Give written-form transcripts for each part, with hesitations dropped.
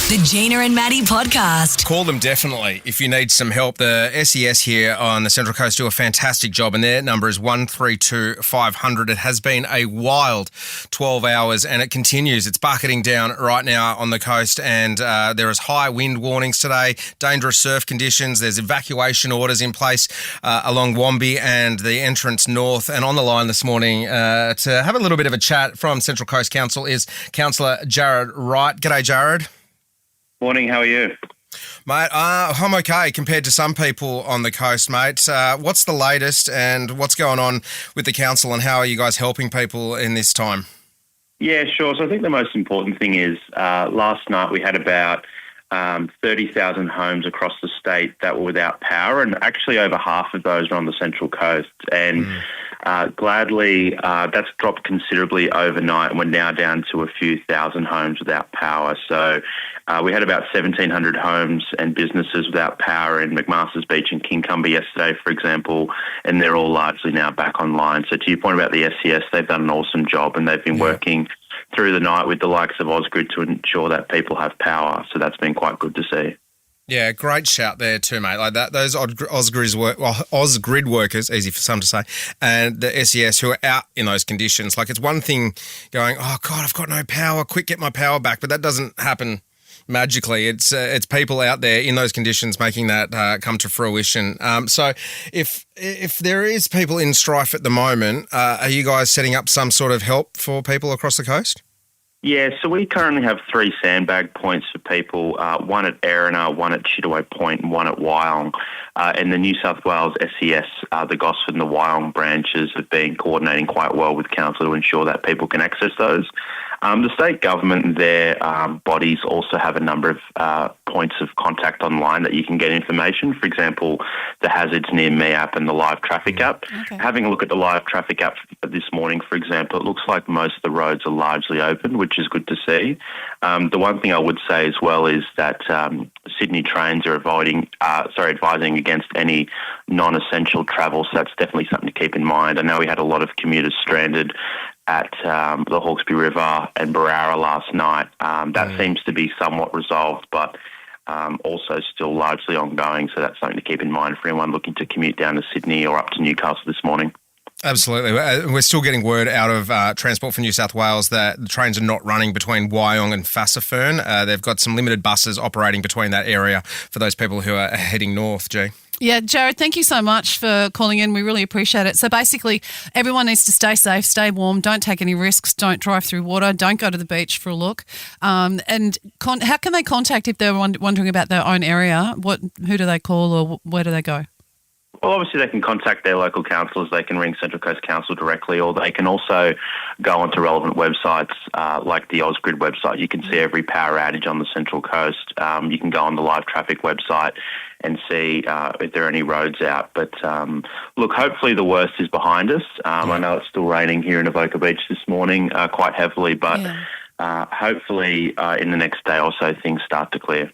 The Gina and Matty podcast. Call them definitely if you need some help. The SES here on the Central Coast do a fantastic job, and their number is 132 500. It has been a wild 12 hours, and it continues. It's bucketing down right now on the coast, and there is high wind warnings today, dangerous surf conditions. There's evacuation orders in place along Wamberal and the entrance north. And on the line this morning to have a little bit of a chat from Central Coast Council is Councillor Jared Wright. G'day, Jared. Morning, how are you? Mate, I'm okay compared to some people on the coast, mate. What's the latest and what's going on with the council, and how are you guys helping people in this time? Yeah, sure. So I think the most important thing is last night we had about 30,000 homes across the state that were without power, and actually over half of those are on the Central Coast. And gladly, that's dropped considerably overnight, and we're now down to a few thousand homes without power. So we had about 1,700 homes and businesses without power in McMaster's Beach and Kincumber yesterday, for example, and they're all largely now back online. So to your point about the SES, they've done an awesome job, and they've been working through the night with the likes of Ausgrid to ensure that people have power. So that's been quite good to see. Yeah, great shout there too, mate. Like that, those Ausgrid workers, easy for some to say, and the SES who are out in those conditions. Like, it's one thing going, oh God, I've got no power, quick, get my power back, but that doesn't happen magically. It's people out there in those conditions making that come to fruition. So if there is people in strife at the moment, are you guys setting up some sort of help for people across the coast? Yeah, so we currently have 3 sandbag points for people, one at Erina, one at Chitaway Point and one at Wyong. And the New South Wales SES, the Gosford and the Wyong branches have been coordinating quite well with council to ensure that people can access those. The state government and their bodies also have a number of points of contact online that you can get information. For example, the Hazards Near Me app and the Live Traffic app. Okay. Having a look at the Live Traffic app this morning, for example, it looks like most of the roads are largely open, which is good to see. The one thing I would say as well is that Sydney Trains are advising against any non-essential travel, so that's definitely something to keep in mind. I know we had a lot of commuters stranded at the Hawkesbury River and Wamberal last night. That seems to be somewhat resolved, but also still largely ongoing, so that's something to keep in mind for anyone looking to commute down to Sydney or up to Newcastle this morning. Absolutely. We're still getting word out of Transport for New South Wales that the trains are not running between Wyong and Fassifern. They've got some limited buses operating between that area for those people who are heading north, G. Yeah, Jared, thank you so much for calling in. We really appreciate it. So basically, everyone needs to stay safe, stay warm, don't take any risks, don't drive through water, don't go to the beach for a look. And how can they contact if they're wondering about their own area? Who do they call, or where do they go? Well, obviously they can contact their local councillors. They can ring Central Coast Council directly, or they can also go onto relevant websites like the Ausgrid website. You can see every power outage on the Central Coast. You can go on the Live Traffic website and see if there are any roads out. But look, hopefully the worst is behind us. I know it's still raining here in Avoca Beach this morning quite heavily, but hopefully in the next day or so things start to clear.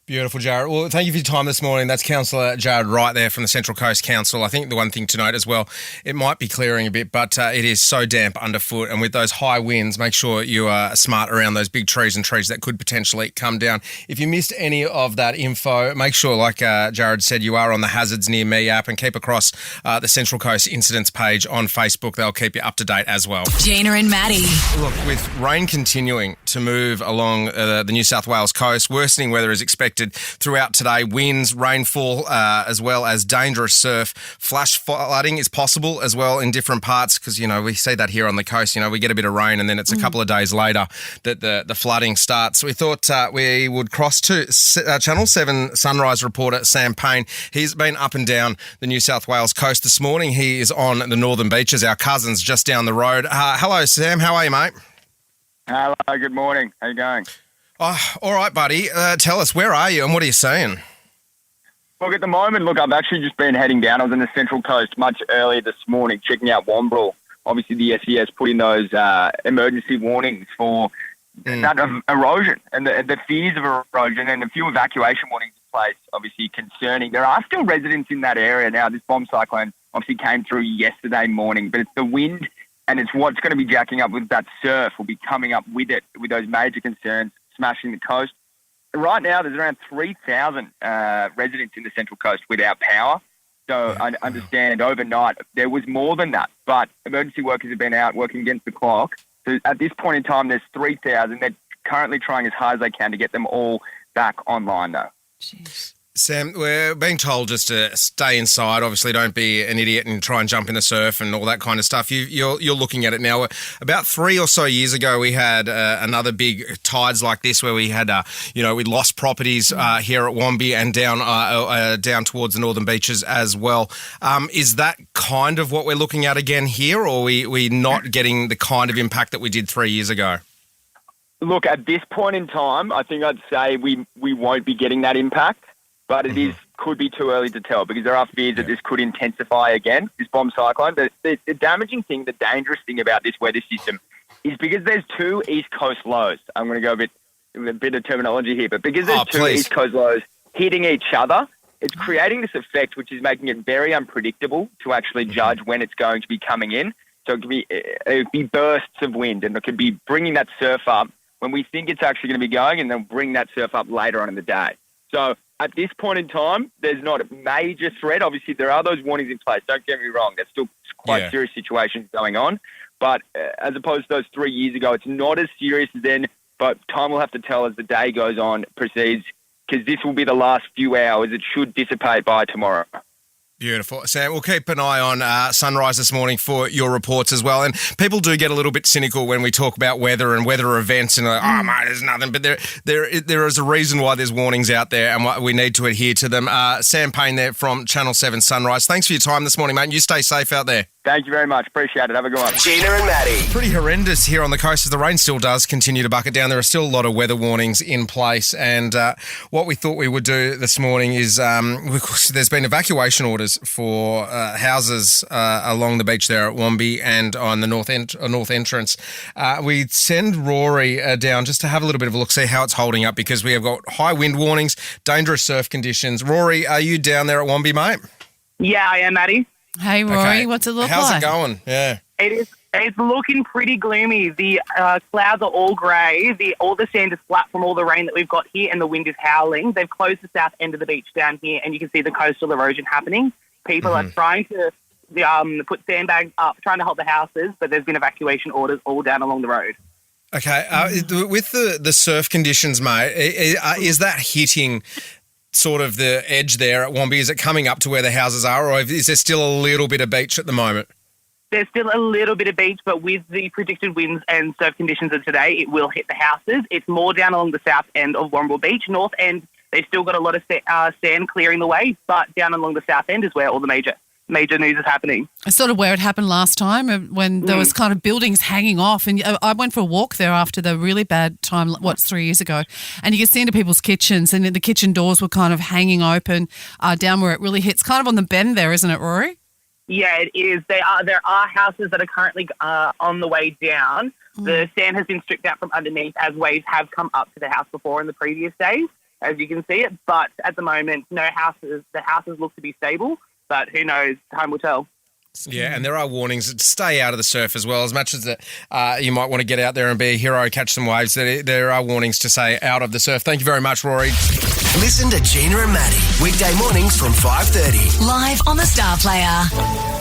Beautiful, Jared. Well, thank you for your time this morning. That's Councillor Jared Wright there from the Central Coast Council. I think the one thing to note as well, it might be clearing a bit, but it is so damp underfoot, and with those high winds, make sure you are smart around those big trees and trees that could potentially come down. If you missed any of that info, make sure, like Jared said, you are on the Hazards Near Me app, and keep across the Central Coast Incidents page on Facebook. They'll keep you up to date as well. Gina and Matty. Look, with rain continuing to move along the New South Wales coast, worsening weather is expected throughout today. Winds, rainfall, as well as dangerous surf. Flash flooding is possible as well in different parts, because, we see that here on the coast. We get a bit of rain and then it's a couple of days later that the flooding starts. We thought we would cross to Channel 7 Sunrise reporter Sam Payne. He's been up and down the New South Wales coast this morning. He is on the northern beaches, our cousins just down the road. Hello, Sam. How are you, mate? Hello, good morning. How you going? Oh, all right, buddy. Tell us, where are you and what are you seeing? Look, at the moment, I've actually just been heading down. I was on the Central Coast much earlier this morning, checking out Wamberal. Obviously, the SES put in those emergency warnings for that of erosion and the fears of erosion, and a few evacuation warnings in place, obviously concerning. There are still residents in that area now. This bomb cyclone obviously came through yesterday morning, but it's the wind and it's what's going to be jacking up with that surf will be coming up with it, with those major concerns, smashing the coast. right now there's around 3,000 residents in the Central Coast without power. So I understand overnight there was more than that, but emergency workers have been out working against the clock. So at this point in time, there's 3,000. They're currently trying as hard as they can to get them all back online, though. Jeez. Sam, we're being told just to stay inside. Obviously, don't be an idiot and try and jump in the surf and all that kind of stuff. You're looking at it now. About 3 or so years ago, we had another big tides like this where we had, we lost properties here at Wamberal and down towards the northern beaches as well. Is that kind of what we're looking at again here, or are we not getting the kind of impact that we did 3 years ago? Look, at this point in time, I think I'd say we won't be getting that impact. But it could be too early to tell because there are fears that this could intensify again, this bomb cyclone. The damaging thing, the dangerous thing about this weather system is because there's two East Coast lows. I'm going to go a bit of terminology here, but because there's two East Coast lows hitting each other, it's creating this effect which is making it very unpredictable to actually judge when it's going to be coming in. So it could be bursts of wind, and it could be bringing that surf up when we think it's actually going to be going, and then bring that surf up later on in the day. So at this point in time, there's not a major threat. Obviously, there are those warnings in place. Don't get me wrong. There's still quite serious situations going on. But as opposed to those 3 years ago, it's not as serious as then. But time will have to tell as the day goes on, proceeds, because this will be the last few hours. It should dissipate by tomorrow. Beautiful. Sam, we'll keep an eye on Sunrise this morning for your reports as well. And people do get a little bit cynical when we talk about weather and weather events and mate, there's nothing. But there is a reason why there's warnings out there and we need to adhere to them. Sam Payne there from Channel 7 Sunrise. Thanks for your time this morning, mate. You stay safe out there. Thank you very much. Appreciate it. Have a good one. Gina and Matty. Pretty horrendous here on the coast as the rain still does continue to bucket down. There are still a lot of weather warnings in place. And what we thought we would do this morning is there's been evacuation orders for houses along the beach there at Wamberal and on the north entrance. We send Rory down just to have a little bit of a look, see how it's holding up because we have got high wind warnings, dangerous surf conditions. Rory, are you down there at Wamberal, mate? Yeah, I am, Matty. Hey, Rory, what's it look like? How's it going? Yeah. It's looking pretty gloomy. The clouds are all grey. All the sand is flat from all the rain that we've got here, and the wind is howling. They've closed the south end of the beach down here, and you can see the coastal erosion happening. People are trying to put sandbags up, trying to help the houses, but there's been evacuation orders all down along the road. Okay. With the surf conditions, mate, is that hitting sort of the edge there at Wamberal? Is it coming up to where the houses are, or is there still a little bit of beach at the moment? There's still a little bit of beach, but with the predicted winds and surf conditions of today, it will hit the houses. It's more down along the south end of Wamberal Beach. North end, they've still got a lot of sand clearing the way, but down along the south end is where all the major news is happening. It's sort of where it happened last time when there was kind of buildings hanging off. And I went for a walk there after the really bad time, 3 years ago, and you could see into people's kitchens and the kitchen doors were kind of hanging open down where it really hits. Kind of on the bend there, isn't it, Rory? Yeah, it is. There are houses that are currently on the way down. The sand has been stripped out from underneath as waves have come up to the house before in the previous days, as you can see it. But at the moment, the houses look to be stable. But who knows? Time will tell. Yeah, and there are warnings to stay out of the surf as well. As much as you might want to get out there and be a hero, catch some waves, there are warnings to stay out of the surf. Thank you very much, Rory. Listen to Gina and Matty weekday mornings from 5:30. Live on the Star Player.